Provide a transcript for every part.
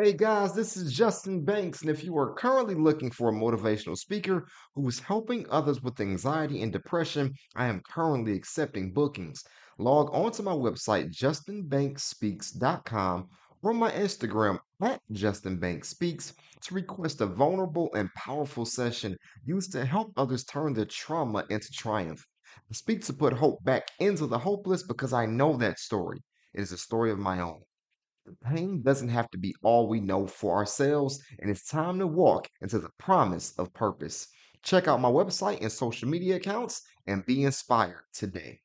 Hey guys, this is Justin Banks, and if you are currently looking for a motivational speaker who is helping others with anxiety and depression, I am currently accepting bookings. Log on to my website, justinbankspeaks.com, or my Instagram at justinbankspeaks to request a vulnerable and powerful session used to help others turn their trauma into triumph. I speak to put hope back into the hopeless because I know that story. It is a story of my own. Pain doesn't have to be all we know for ourselves, and it's time to walk into the promise of purpose. Check out my website and social media accounts and be inspired today.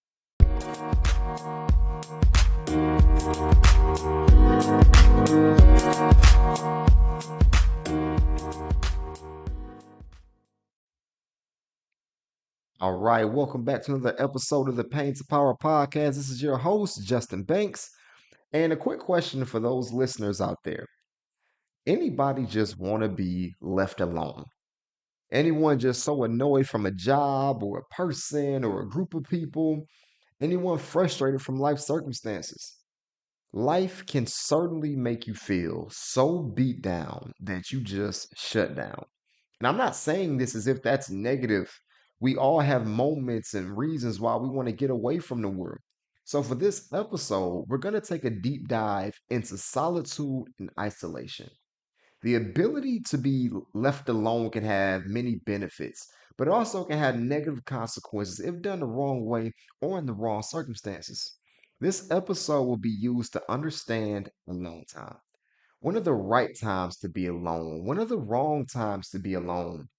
All right, welcome back to another episode of the Pain to Power podcast. This is your host, Justin Banks. And a quick question for those listeners out there. Anybody just want to be left alone? Anyone just so annoyed from a job or a person or a group of people? Anyone frustrated from life circumstances? Life can certainly make you feel so beat down that you just shut down. And I'm not saying this as if that's negative. We all have moments and reasons why we want to get away from the world. So, for this episode, we're going to take a deep dive into solitude and isolation. The ability to be left alone can have many benefits, but it also can have negative consequences if done the wrong way or in the wrong circumstances. This episode will be used to understand alone time. When are the right times to be alone? When are the wrong times to be alone?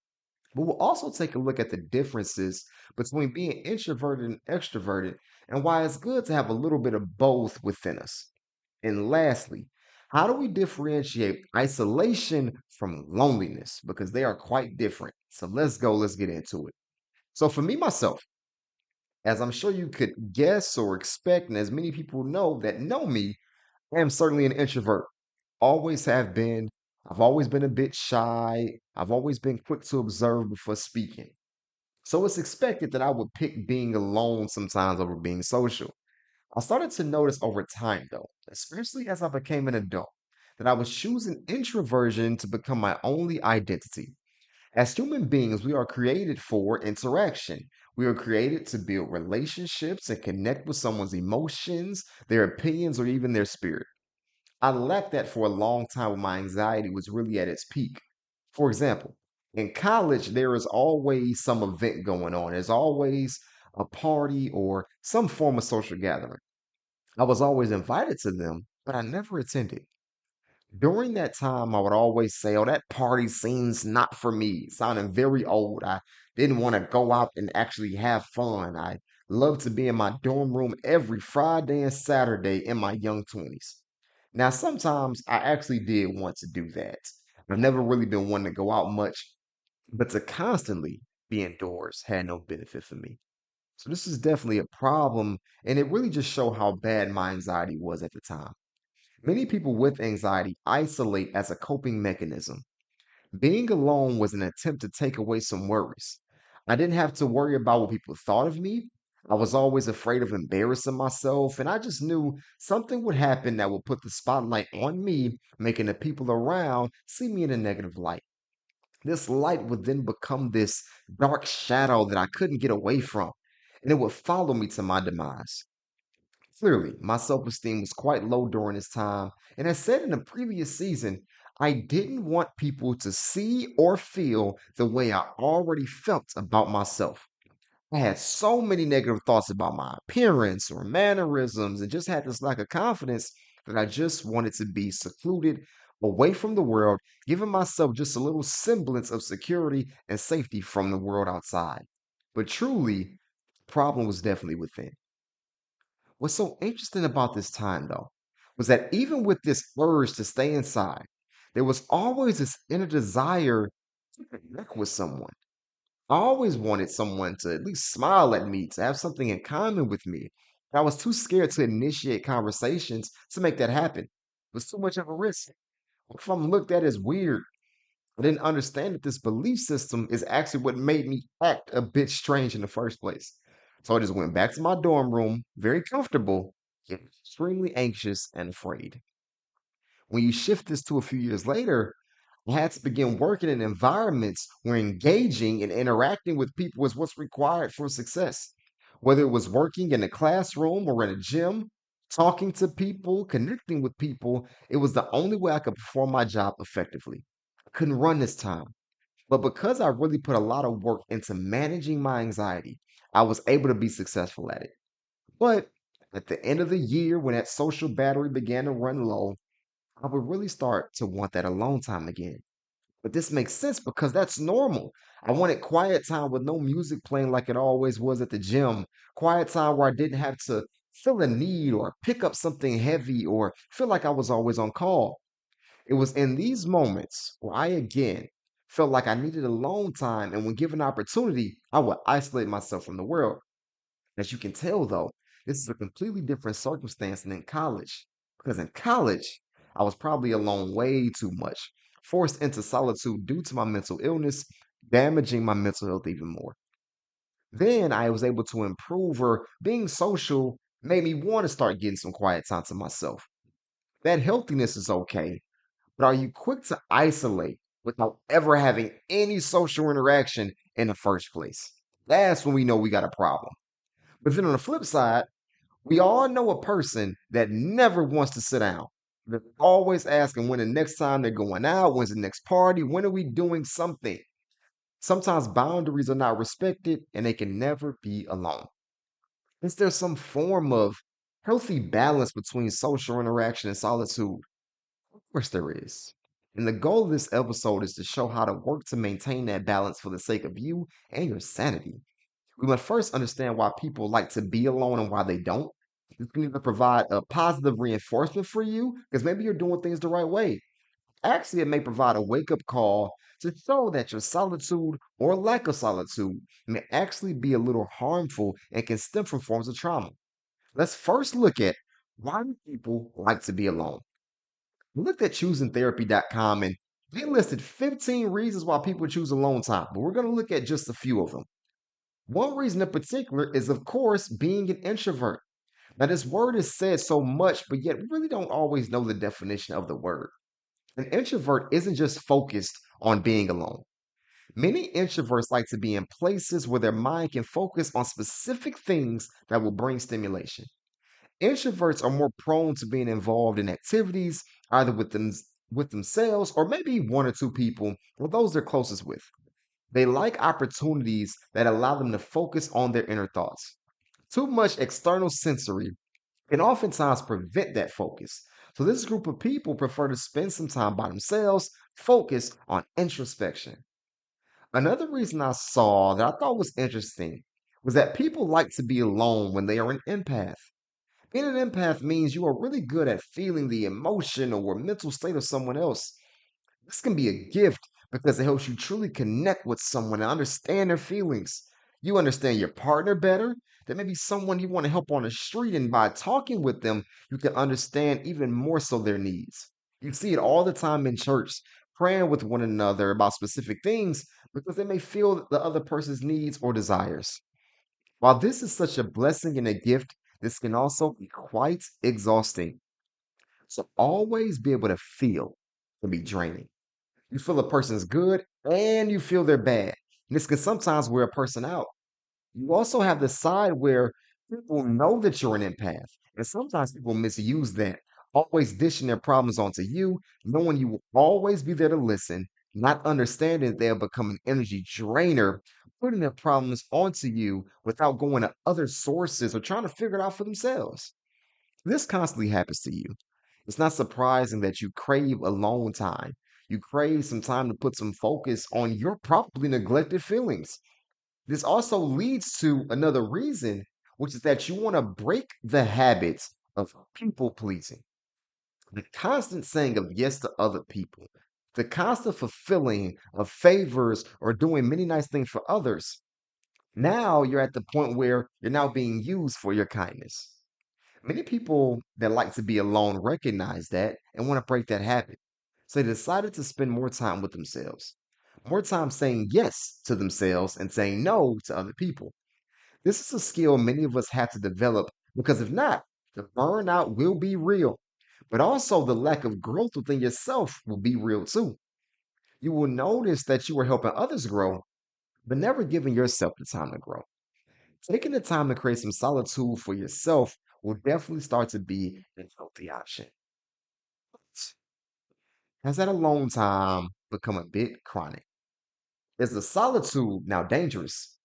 But we'll also take a look at the differences between being introverted and extroverted and why it's good to have a little bit of both within us. And lastly, how do we differentiate isolation from loneliness? Because they are quite different. So let's get into it. So for me, myself, as I'm sure you could guess or expect, and as many people know me, I am certainly an introvert. Always have been. I've always been a bit shy. I've always been quick to observe before speaking. So it's expected that I would pick being alone sometimes over being social. I started to notice over time, though, especially as I became an adult, that I was choosing introversion to become my only identity. As human beings, we are created for interaction. We are created to build relationships and connect with someone's emotions, their opinions, or even their spirit. I lacked that for a long time when my anxiety was really at its peak. For example, in college, there is always some event going on. There's always a party or some form of social gathering. I was always invited to them, but I never attended. During that time, I would always say, "Oh, that party seems not for me," sounding very old. I didn't want to go out and actually have fun. I loved to be in my dorm room every Friday and Saturday in my young 20s. Now, sometimes I actually did want to do that. I've never really been one to go out much, but to constantly be indoors had no benefit for me. So this is definitely a problem, and it really just showed how bad my anxiety was at the time. Many people with anxiety isolate as a coping mechanism. Being alone was an attempt to take away some worries. I didn't have to worry about what people thought of me. I was always afraid of embarrassing myself, and I just knew something would happen that would put the spotlight on me, making the people around see me in a negative light. This light would then become this dark shadow that I couldn't get away from, and it would follow me to my demise. Clearly, my self esteem was quite low during this time, and as said in the previous season, I didn't want people to see or feel the way I already felt about myself. I had so many negative thoughts about my appearance or mannerisms and just had this lack of confidence that I just wanted to be secluded away from the world, giving myself just a little semblance of security and safety from the world outside. But truly, the problem was definitely within. What's so interesting about this time, though, was that even with this urge to stay inside, there was always this inner desire to connect with someone. I always wanted someone to at least smile at me, to have something in common with me. And I was too scared to initiate conversations to make that happen. It was too much of a risk. If I'm looked at as weird, I didn't understand that this belief system is actually what made me act a bit strange in the first place. So I just went back to my dorm room, very comfortable, yet extremely anxious and afraid. When you shift this to a few years later, I had to begin working in environments where engaging and interacting with people was what's required for success. Whether it was working in a classroom or in a gym, talking to people, connecting with people, it was the only way I could perform my job effectively. I couldn't run this time. But because I really put a lot of work into managing my anxiety, I was able to be successful at it. But at the end of the year, when that social battery began to run low, I would really start to want that alone time again. But this makes sense because that's normal. I wanted quiet time with no music playing like it always was at the gym. Quiet time where I didn't have to feel a need or pick up something heavy or feel like I was always on call. It was in these moments where I again felt like I needed alone time. And when given opportunity, I would isolate myself from the world. As you can tell, though, this is a completely different circumstance than in college. Because in college, I was probably alone way too much, forced into solitude due to my mental illness, damaging my mental health even more. Then I was able to improve, or being social made me want to start getting some quiet time to myself. That healthiness is okay, but are you quick to isolate without ever having any social interaction in the first place? That's when we know we got a problem. But then on the flip side, we all know a person that never wants to sit down. They're always asking when the next time they're going out, when's the next party, when are we doing something? Sometimes boundaries are not respected and they can never be alone. Is there some form of healthy balance between social interaction and solitude? Of course, there is. And the goal of this episode is to show how to work to maintain that balance for the sake of you and your sanity. We must first understand why people like to be alone and why they don't. This can either provide a positive reinforcement for you, because maybe you're doing things the right way. Actually, it may provide a wake up call to show that your solitude or lack of solitude may actually be a little harmful and can stem from forms of trauma. Let's first look at why do people like to be alone. We looked at choosingtherapy.com and they listed 15 reasons why people choose alone time, but we're going to look at just a few of them. One reason in particular is, of course, being an introvert. Now, this word is said so much, but yet we really don't always know the definition of the word. An introvert isn't just focused on being alone. Many introverts like to be in places where their mind can focus on specific things that will bring stimulation. Introverts are more prone to being involved in activities, either with themselves or maybe one or two people or those they're closest with. They like opportunities that allow them to focus on their inner thoughts. Too much external sensory can oftentimes prevent that focus. So, this group of people prefer to spend some time by themselves, focused on introspection. Another reason I saw that I thought was interesting was that people like to be alone when they are an empath. Being an empath means you are really good at feeling the emotional or mental state of someone else. This can be a gift because it helps you truly connect with someone and understand their feelings. You understand your partner better. There may be someone you want to help on the street, and by talking with them, you can understand even more so their needs. You see it all the time in church, praying with one another about specific things because they may feel the other person's needs or desires. While this is such a blessing and a gift, this can also be quite exhausting. So always be able to feel can be draining. You feel a person's good and you feel they're bad. And this can sometimes wear a person out. You also have the side where people know that you're an empath. And sometimes people misuse that, always dishing their problems onto you, knowing you will always be there to listen, not understanding they'll become an energy drainer, putting their problems onto you without going to other sources or trying to figure it out for themselves. This constantly happens to you. It's not surprising that you crave alone time. You crave some time to put some focus on your probably neglected feelings. This also leads to another reason, which is that you want to break the habits of people pleasing, the constant saying of yes to other people, the constant fulfilling of favors or doing many nice things for others. Now you're at the point where you're now being used for your kindness. Many people that like to be alone recognize that and want to break that habit. So they decided to spend more time with themselves, more time saying yes to themselves and saying no to other people. This is a skill many of us have to develop because if not, the burnout will be real. But also, the lack of growth within yourself will be real too. You will notice that you are helping others grow, but never giving yourself the time to grow. Taking the time to create some solitude for yourself will definitely start to be a healthy option. Has that alone time become a bit chronic? Is the solitude now dangerous?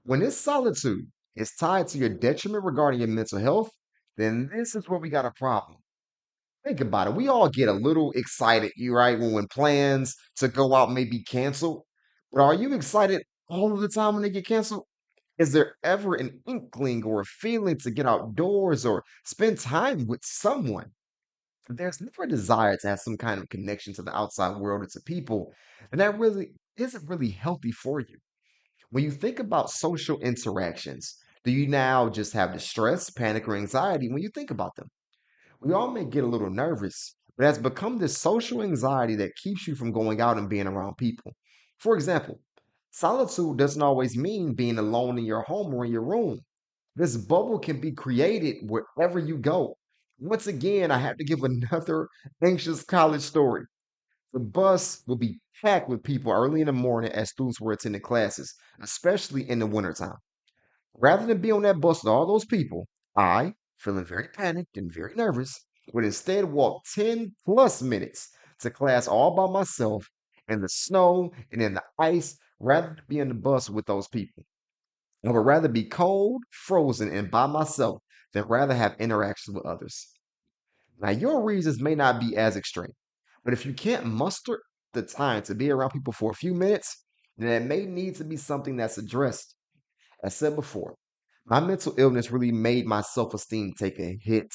When this solitude is tied to your detriment regarding your mental health, then this is where we got a problem. Think about it. We all get a little excited, you right, when plans to go out may be canceled. But are you excited all of the time when they get canceled? Is there ever an inkling or a feeling to get outdoors or spend time with someone? There's never a desire to have some kind of connection to the outside world and to people, and that really isn't really healthy for you. When you think about social interactions, do you now just have distress, panic, or anxiety when you think about them? We all may get a little nervous, but it has become this social anxiety that keeps you from going out and being around people. For example, solitude doesn't always mean being alone in your home or in your room. This bubble can be created wherever you go. Once again, I have to give another anxious college story. The bus will be packed with people early in the morning as students were attending classes, especially in the wintertime. Rather than be on that bus with all those people, I, feeling very panicked and very nervous, would instead walk 10 plus minutes to class all by myself in the snow and in the ice rather than be on the bus with those people. I would rather be cold, frozen, and by myself than rather have interactions with others. Now, your reasons may not be as extreme, but if you can't muster the time to be around people for a few minutes, then it may need to be something that's addressed. As said before, my mental illness really made my self esteem take a hit.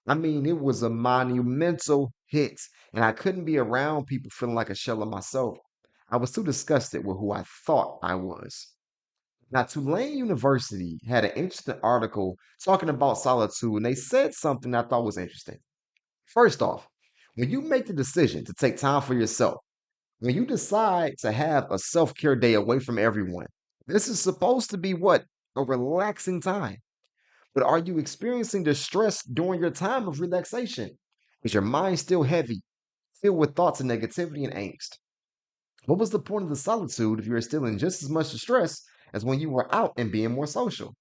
I mean, it was a monumental hit, and I couldn't be around people feeling like a shell of myself. I was too disgusted with who I thought I was. Now, Tulane University had an interesting article talking about solitude, and they said something I thought was interesting. First off, when you make the decision to take time for yourself, when you decide to have a self care day away from everyone, this is supposed to be what? A relaxing time. But are you experiencing distress during your time of relaxation? Is your mind still heavy, filled with thoughts of negativity and angst? What was the point of the solitude if you are still in just as much distress as when you were out and being more social?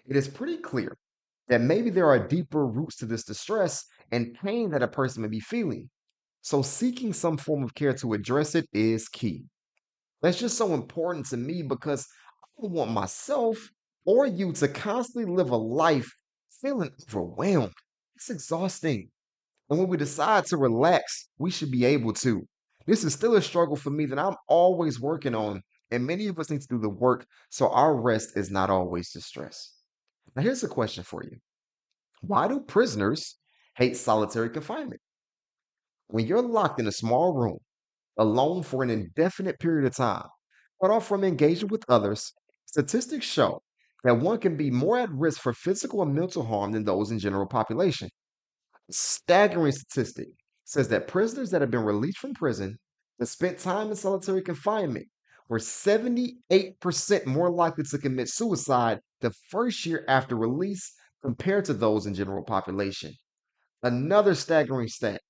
It is pretty clear that maybe there are deeper roots to this distress and pain that a person may be feeling. So, seeking some form of care to address it is key. That's just so important to me because I don't want myself or you to constantly live a life feeling overwhelmed. It's exhausting. And when we decide to relax, we should be able to. This is still a struggle for me that I'm always working on, and many of us need to do the work so our rest is not always distress. Now, here's a question for you. Why do prisoners hate solitary confinement? When you're locked in a small room, alone for an indefinite period of time, cut off from engaging with others, statistics show that one can be more at risk for physical and mental harm than those in general population. A staggering statistic says that prisoners that have been released from prison that spent time in solitary confinement were 78% more likely to commit suicide the first year after release compared to those in general population. Another staggering stat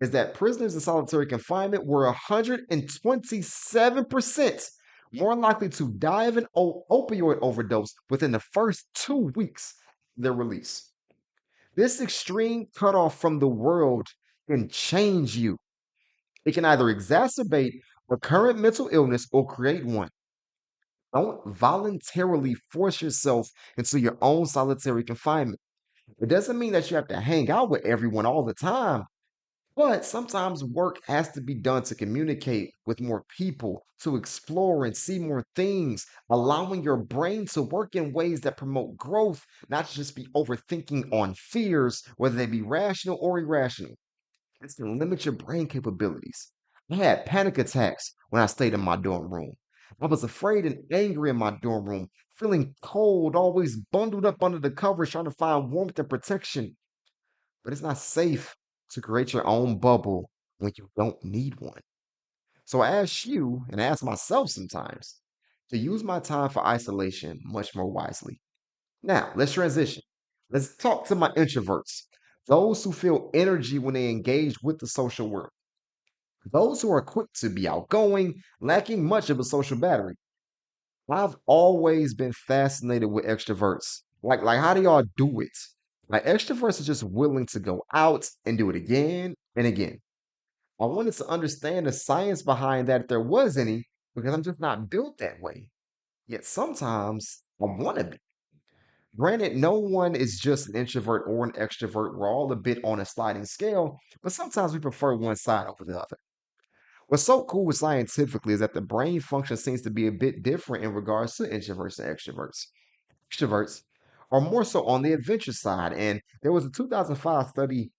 is that prisoners in solitary confinement were 127% more likely to die of an opioid overdose within the first 2 weeks of their release. This extreme cutoff from the world can change you. It can either exacerbate a current mental illness or create one. Don't voluntarily force yourself into your own solitary confinement. It doesn't mean that you have to hang out with everyone all the time. But sometimes work has to be done to communicate with more people, to explore and see more things, allowing your brain to work in ways that promote growth, not just be overthinking on fears, whether they be rational or irrational. It's to limit your brain capabilities. I had panic attacks when I stayed in my dorm room. I was afraid and angry in my dorm room, feeling cold, always bundled up under the covers, trying to find warmth and protection. But it's not safe to create your own bubble when you don't need one. So I ask you, and I ask myself sometimes, to use my time for isolation much more wisely. Now, let's transition. Let's talk to my introverts. those who feel energy when they engage with the social world, those who are quick to be outgoing, lacking much of a social battery. I've always been fascinated with extroverts. Like how do y'all do it? Like extroverts are just willing to go out and do it again and again. I wanted to understand the science behind that if there was any, because I'm just not built that way. Yet sometimes I want to be. Granted, no one is just an introvert or an extrovert. We're all a bit on a sliding scale, but sometimes we prefer one side over the other. What's so cool scientifically is that the brain function seems to be a bit different in regards to introverts and extroverts. Extroverts are more so on the adventure side, and there was a 2005 study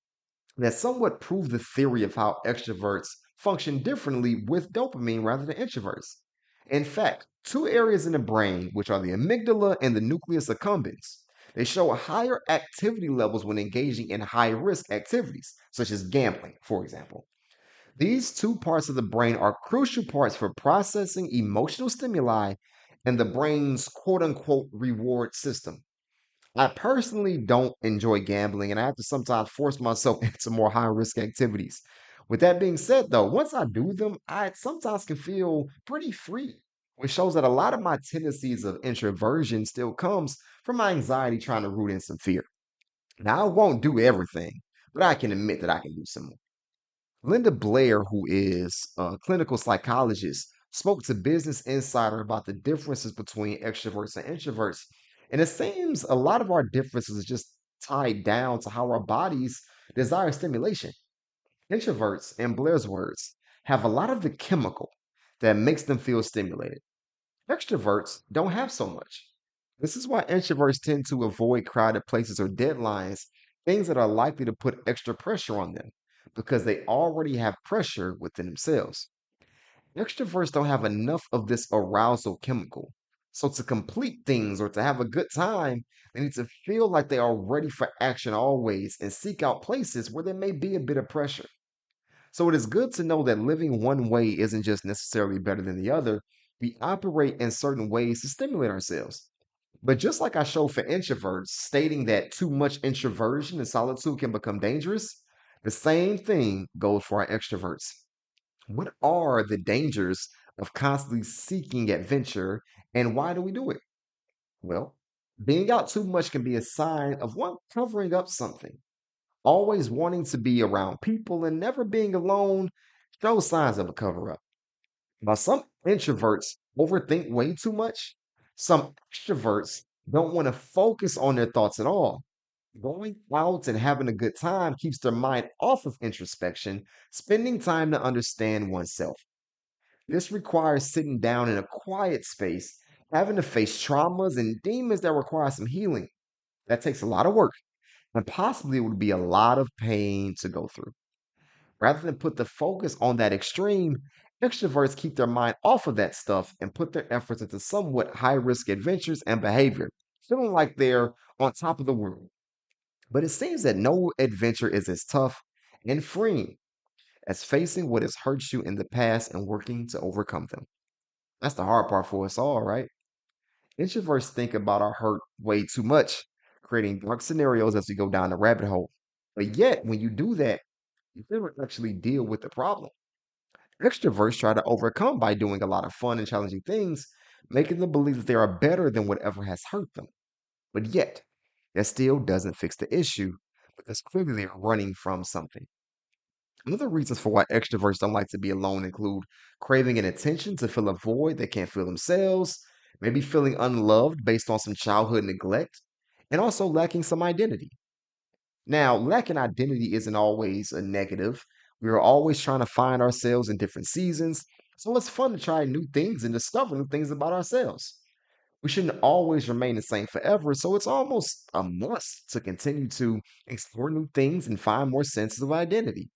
that somewhat proved the theory of how extroverts function differently with dopamine rather than introverts. In fact, two areas in the brain, which are the amygdala and the nucleus accumbens, they show higher activity levels when engaging in high risk activities, such as gambling, for example. These two parts of the brain are crucial parts for processing emotional stimuli and the brain's quote unquote reward system. I personally don't enjoy gambling and I have to sometimes force myself into more high risk activities. With that being said, though, once I do them, I sometimes can feel pretty free, which shows that a lot of my tendencies of introversion still comes from my anxiety trying to root in some fear. Now, I won't do everything, but I can admit that I can do some more. Linda Blair, who is a clinical psychologist, spoke to Business Insider about the differences between extroverts and introverts. And it seems a lot of our differences are just tied down to how our bodies desire stimulation. Introverts, in Blair's words, have a lot of the chemical that makes them feel stimulated. Extroverts don't have so much. This is why introverts tend to avoid crowded places or deadlines, things that are likely to put extra pressure on them because they already have pressure within themselves. Extroverts don't have enough of this arousal chemical. So, to complete things or to have a good time, they need to feel like they are ready for action always and seek out places where there may be a bit of pressure. So it is good to know that living one way isn't just necessarily better than the other. We operate in certain ways to stimulate ourselves. But just like I showed for introverts, stating that too much introversion and solitude can become dangerous, the same thing goes for our extroverts. What are the dangers of constantly seeking adventure and why do we do it? Well, being out too much can be a sign of one covering up something. Always wanting to be around people and never being alone shows signs of a cover up. Now, some introverts overthink way too much. Some extroverts don't want to focus on their thoughts at all. Going out and having a good time keeps their mind off of introspection, spending time to understand oneself. This requires sitting down in a quiet space, having to face traumas and demons that require some healing. That takes a lot of work, and possibly it would be a lot of pain to go through. Rather than put the focus on that extreme, extroverts keep their mind off of that stuff and put their efforts into somewhat high risk adventures and behavior, feeling like they're on top of the world. But it seems that no adventure is as tough and freeing as facing what has hurt you in the past and working to overcome them. That's the hard part for us all, right? Introverts think about our hurt way too much, creating dark scenarios as we go down the rabbit hole. But yet, when you do that, you never actually deal with the problem. Extroverts try to overcome by doing a lot of fun and challenging things, making them believe that they are better than whatever has hurt them. But yet, that still doesn't fix the issue because clearly they are running from something. Another reasons for why extroverts don't like to be alone include craving an attention to fill a void they can't fill themselves, maybe feeling unloved based on some childhood neglect, and also lacking some identity. Now, lacking identity isn't always a negative. We are always trying to find ourselves in different seasons. So it's fun to try new things and discover new things about ourselves. We shouldn't always remain the same forever. So it's almost a must to continue to explore new things and find more senses of identity.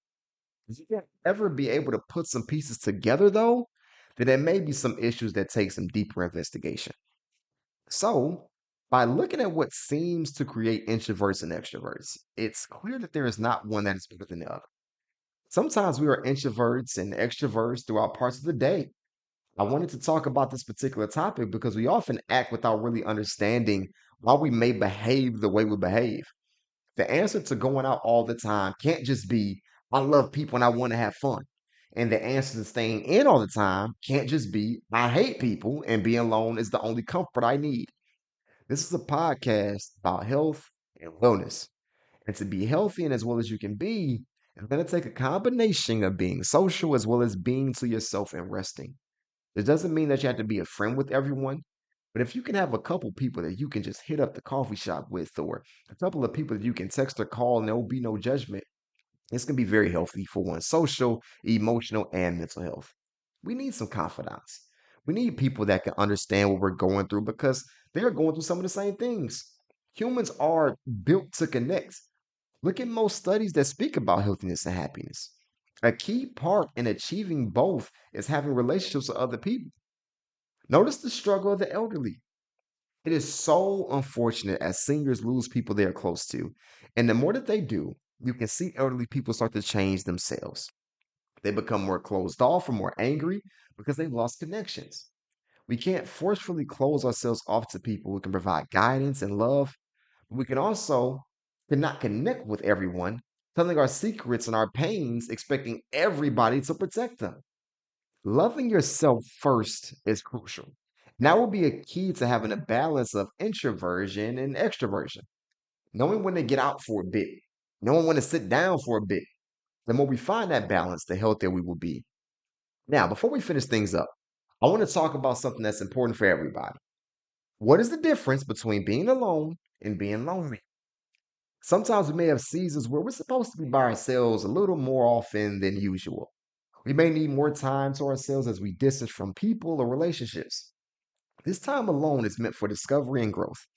If you can't ever be able to put some pieces together, though, then there may be some issues that take some deeper investigation. So, by looking at what seems to create introverts and extroverts, it's clear that there is not one that is better than the other. Sometimes we are introverts and extroverts throughout parts of the day. I wanted to talk about this particular topic because we often act without really understanding why we may behave the way we behave. The answer to going out all the time can't just be, I love people and I want to have fun. And the answer to staying in all the time can't just be, I hate people and being alone is the only comfort I need. This is a podcast about health and wellness. And to be healthy and as well as you can be, it's going to take a combination of being social as well as being to yourself and resting. It doesn't mean that you have to be a friend with everyone, but if you can have a couple people that you can just hit up the coffee shop with, or a couple of people that you can text or call and there will be no judgment, it's going to be very healthy for one's social, emotional, and mental health. We need some confidants. We need people that can understand what we're going through because they're going through some of the same things. Humans are built to connect. Look at most studies that speak about healthiness and happiness. A key part in achieving both is having relationships with other people. Notice the struggle of the elderly. It is so unfortunate as seniors lose people they are close to. And the more that they do, you can see elderly people start to change themselves. They become more closed off or more angry because they've lost connections. We can't forcefully close ourselves off to people who can provide guidance and love. We can also cannot connect with everyone, telling our secrets and our pains, expecting everybody to protect them. Loving yourself first is crucial. And that will be a key to having a balance of introversion and extroversion. Knowing when to get out for a bit, knowing when to sit down for a bit. The more we find that balance, the healthier we will be. Now, before we finish things up, I want to talk about something that's important for everybody. What is the difference between being alone and being lonely? Sometimes we may have seasons where we're supposed to be by ourselves a little more often than usual. We may need more time to ourselves as we distance from people or relationships. This time alone is meant for discovery and growth.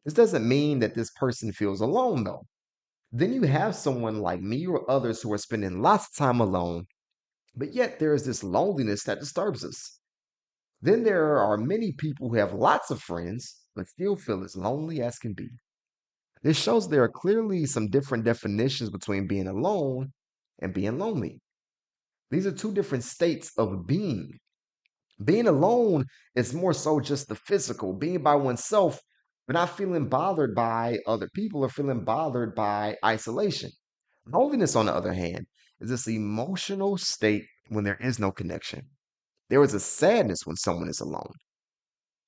This doesn't mean that this person feels alone, though. Then you have someone like me or others who are spending lots of time alone, but yet there is this loneliness that disturbs us. Then there are many people who have lots of friends, but still feel as lonely as can be. This shows there are clearly some different definitions between being alone and being lonely. These are two different states of being. Being alone is more so just the physical, being by oneself, but not feeling bothered by other people or feeling bothered by isolation. Loneliness, on the other hand, is this emotional state when there is no connection. There is a sadness when someone is alone.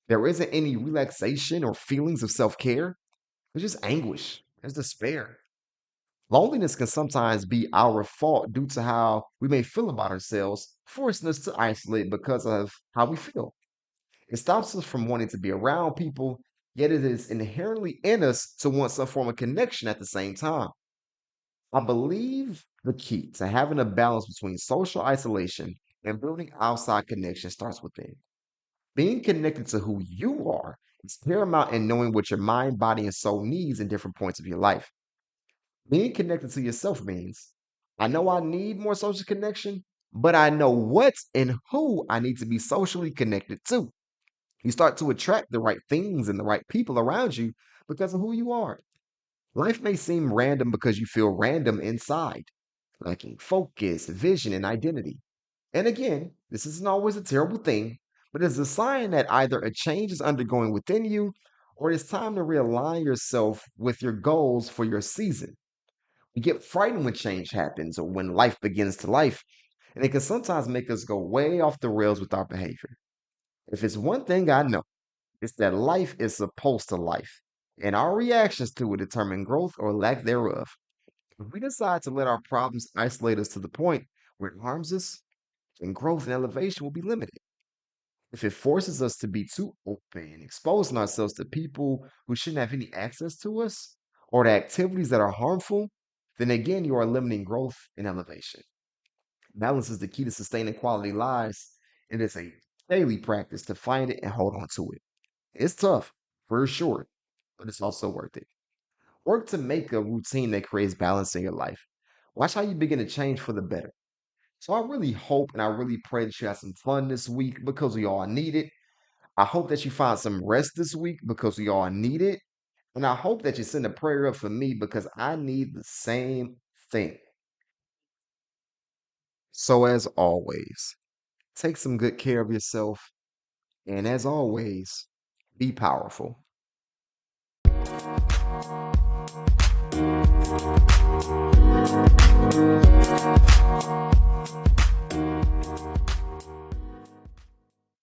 There isn't any relaxation or feelings of self care. There's just anguish, there's despair. Loneliness can sometimes be our fault due to how we may feel about ourselves, forcing us to isolate because of how we feel. It stops us from wanting to be around people, yet it is inherently in us to want some form of connection at the same time. I believe the key to having a balance between social isolation and building outside connection starts within. Being connected to who you are is paramount in knowing what your mind, body, and soul needs in different points of your life. Being connected to yourself means I know I need more social connection, but I know what and who I need to be socially connected to. You start to attract the right things and the right people around you because of who you are. Life may seem random because you feel random inside, lacking focus, vision, and identity. And again, this isn't always a terrible thing, but it's a sign that either a change is undergoing within you or it's time to realign yourself with your goals for your season. We get frightened when change happens or when life begins to life, and it can sometimes make us go way off the rails with our behavior. If it's one thing I know, it's that life is supposed to life, and our reactions to it determine growth or lack thereof. If we decide to let our problems isolate us to the point where it harms us, then growth and elevation will be limited. If it forces us to be too open, exposing ourselves to people who shouldn't have any access to us, or to activities that are harmful, then again, you are limiting growth and elevation. Balance is the key to sustaining quality lives, and it's a daily practice to find it and hold on to it. It's tough, for sure, but it's also worth it. Work to make a routine that creates balance in your life. Watch how you begin to change for the better. So I really hope and I really pray that you have some fun this week because we all need it. I hope that you find some rest this week because we all need it. And I hope that you send a prayer up for me because I need the same thing. So, as always, take some good care of yourself. And as always, be powerful.